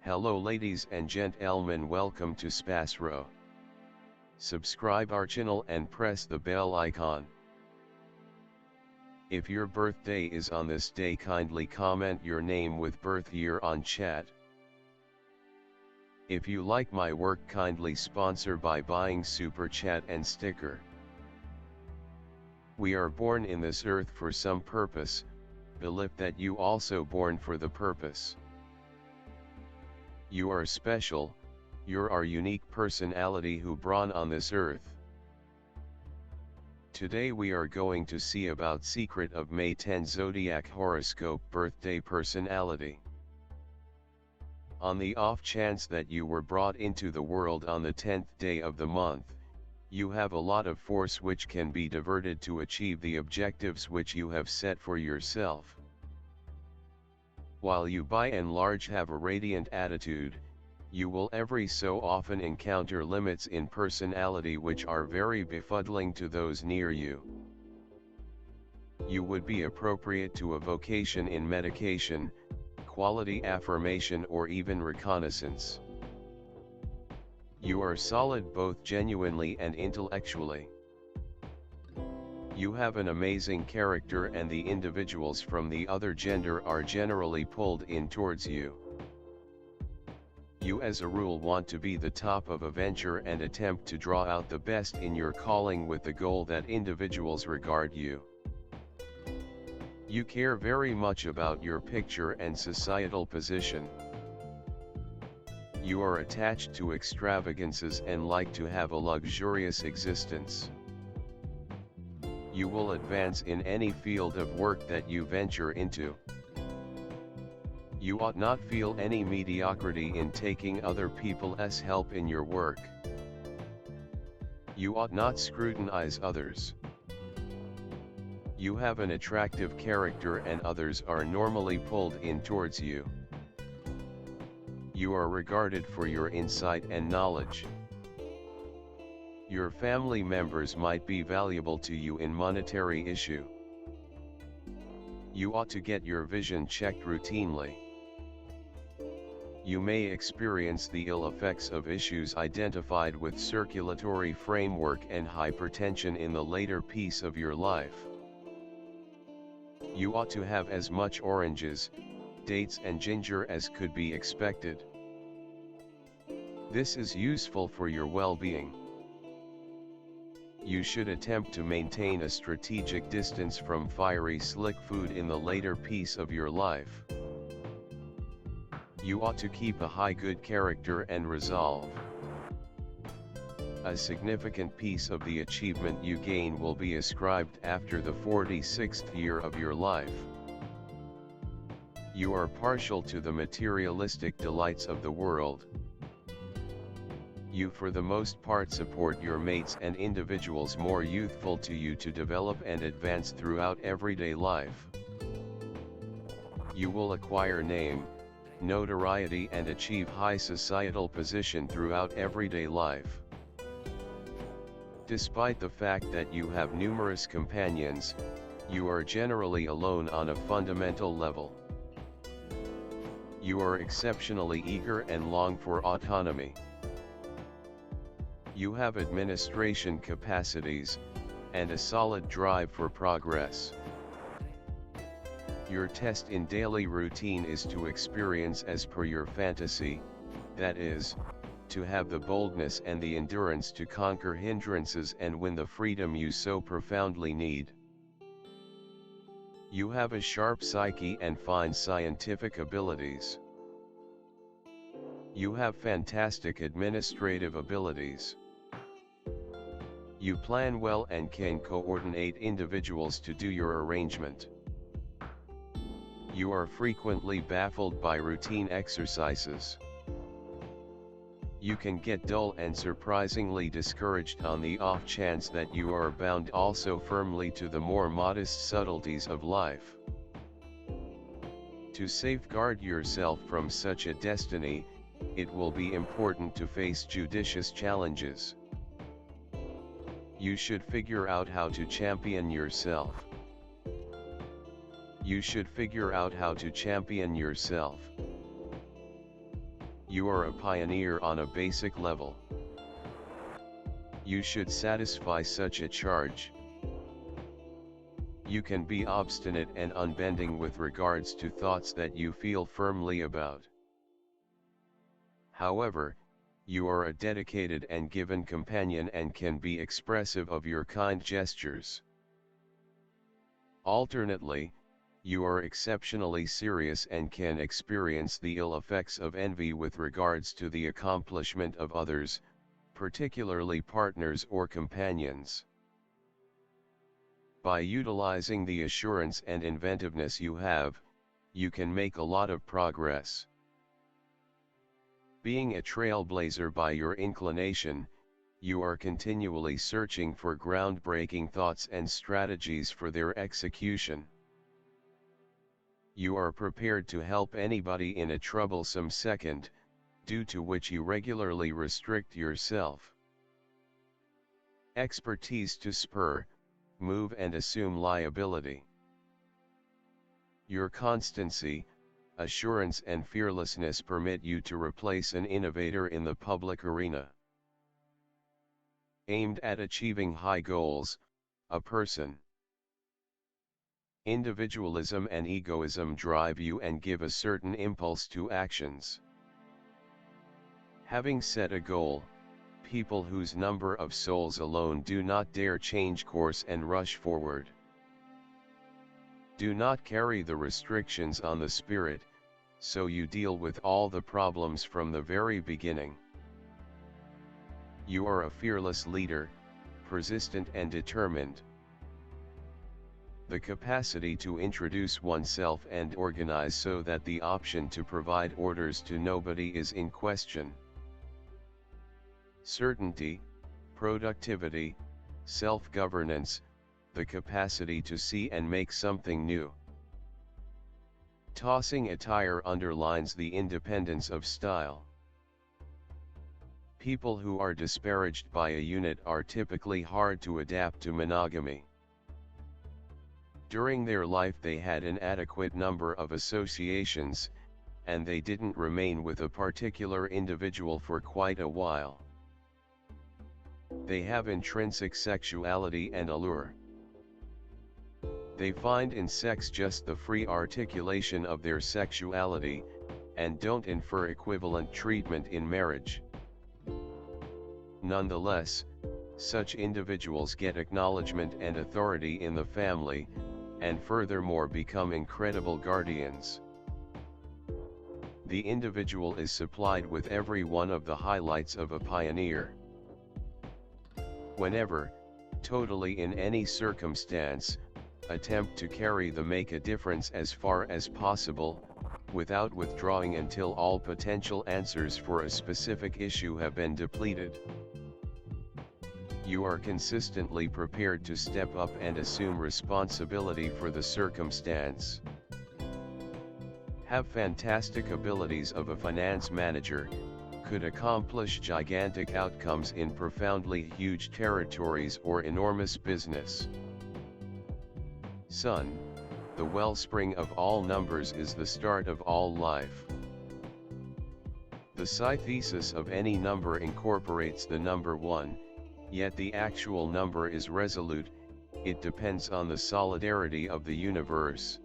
Hello ladies and gentlemen, welcome to SPASRO. Subscribe our channel and press the bell icon. If your birthday is on this day, kindly comment your name with birth year on chat. If you like my work, kindly sponsor by buying super chat and sticker. We are born in this earth for some purpose, believe that you also born for the purpose. You are special, you're our unique personality who born on this earth. Today we are going to see about secret of May 10 Zodiac horoscope birthday personality. On the off chance that you were brought into the world on the 10th day of the month, you have a lot of force which can be diverted to achieve the objectives which you have set for yourself. While you by and large have a radiant attitude, you will every so often encounter limits in personality which are very befuddling to those near you. You would be appropriate to a vocation in medication, quality affirmation, or even reconnaissance. You are solid both genuinely and intellectually. You have an amazing character and the individuals from the other gender are generally pulled in towards you. You as a rule want to be the top of a venture and attempt to draw out the best in your calling with the goal that individuals regard you. You care very much about your picture and societal position. You are attached to extravagances and like to have a luxurious existence. You will advance in any field of work that you venture into. You ought not feel any mediocrity in taking other people's help in your work. You ought not scrutinize others. You have an attractive character and others are normally pulled in towards you. You are regarded for your insight and knowledge. Your family members might be valuable to you in monetary issue. You ought to get your vision checked routinely. You may experience the ill effects of issues identified with circulatory framework and hypertension in the later piece of your life. You ought to have as much oranges, dates and ginger as could be expected. This is useful for your well-being. You should attempt to maintain a strategic distance from fiery slick food in the later piece of your life. You ought to keep a high good character and resolve. A significant piece of the achievement you gain will be ascribed after the 46th year of your life. You are partial to the materialistic delights of the world. You for the most part support your mates and individuals more youthful to you to develop and advance throughout everyday life. You will acquire name, notoriety and achieve high societal position throughout everyday life. Despite the fact that you have numerous companions, you are generally alone on a fundamental level. You are exceptionally eager and long for autonomy. You have administration capacities, and a solid drive for progress. Your test in daily routine is to experience as per your fantasy, that is, to have the boldness and the endurance to conquer hindrances and win the freedom you so profoundly need. You have a sharp psyche and fine scientific abilities. You have fantastic administrative abilities. You plan well and can coordinate individuals to do your arrangement. You are frequently baffled by routine exercises. You can get dull and surprisingly discouraged on the off chance that you are bound also firmly to the more modest subtleties of life. To safeguard yourself from such a destiny, it will be important to face judicious challenges. You should figure out how to champion yourself. You should figure out how to champion yourself. You are a pioneer on a basic level. You should satisfy such a charge. You can be obstinate and unbending with regards to thoughts that you feel firmly about. However, you are a dedicated and given companion and can be expressive of your kind gestures. Alternately, you are exceptionally serious and can experience the ill effects of envy with regards to the accomplishment of others, particularly partners or companions. By utilizing the assurance and inventiveness you have, you can make a lot of progress. Being a trailblazer by your inclination, you are continually searching for groundbreaking thoughts and strategies for their execution. You are prepared to help anybody in a troublesome second, due to which you regularly restrict yourself. Expertise to spur, move and assume liability. Your constancy, assurance and fearlessness permit you to replace an innovator in the public arena. Aimed at achieving high goals, a person. Individualism and egoism drive you and give a certain impulse to actions. Having set a goal, people whose number of souls alone do not dare change course and rush forward. Do not carry the restrictions on the spirit, so you deal with all the problems from the very beginning. You are a fearless leader, persistent and determined. The capacity to introduce oneself and organize so that the option to provide orders to nobody is in question. Certainty, productivity, self-governance, the capacity to see and make something new. Tossing attire underlines the independence of style. People who are disparaged by a unit are typically hard to adapt to monogamy. During their life they had an adequate number of associations, and they didn't remain with a particular individual for quite a while. They have intrinsic sexuality and allure. They find in sex just the free articulation of their sexuality, and don't infer equivalent treatment in marriage. Nonetheless, such individuals get acknowledgement and authority in the family, and furthermore become incredible guardians. The individual is supplied with every one of the highlights of a pioneer. Whenever, totally in any circumstance, attempt to carry the make a difference as far as possible, without withdrawing until all potential answers for a specific issue have been depleted. You are consistently prepared to step up and assume responsibility for the circumstance. Have fantastic abilities of a finance manager, could accomplish gigantic outcomes in profoundly huge territories or enormous business. Sun, the wellspring of all numbers, is the start of all life. The psi thesis of any number incorporates the number 1, yet the actual number is resolute, it depends on the solidarity of the universe.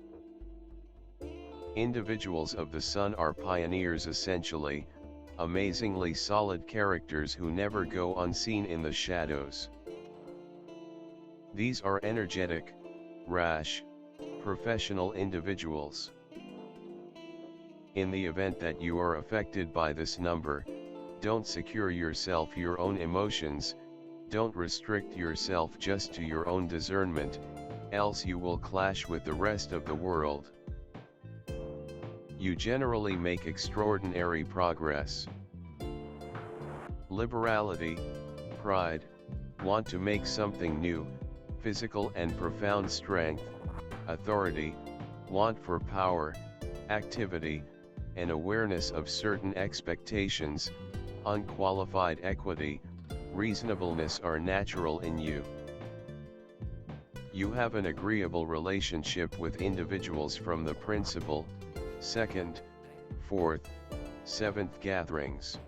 Individuals of the Sun are pioneers essentially, amazingly solid characters who never go unseen in the shadows. These are energetic, rash, professional individuals. In the event that you are affected by this number, don't secure yourself your own emotions, don't restrict yourself just to your own discernment, else you will clash with the rest of the world. You generally make extraordinary progress. Liberality, pride, want to make something new, physical and profound strength, authority, want for power, activity, and awareness of certain expectations, unqualified equity, reasonableness are natural in you. You have an agreeable relationship with individuals from the principal, second, fourth, 7th gatherings.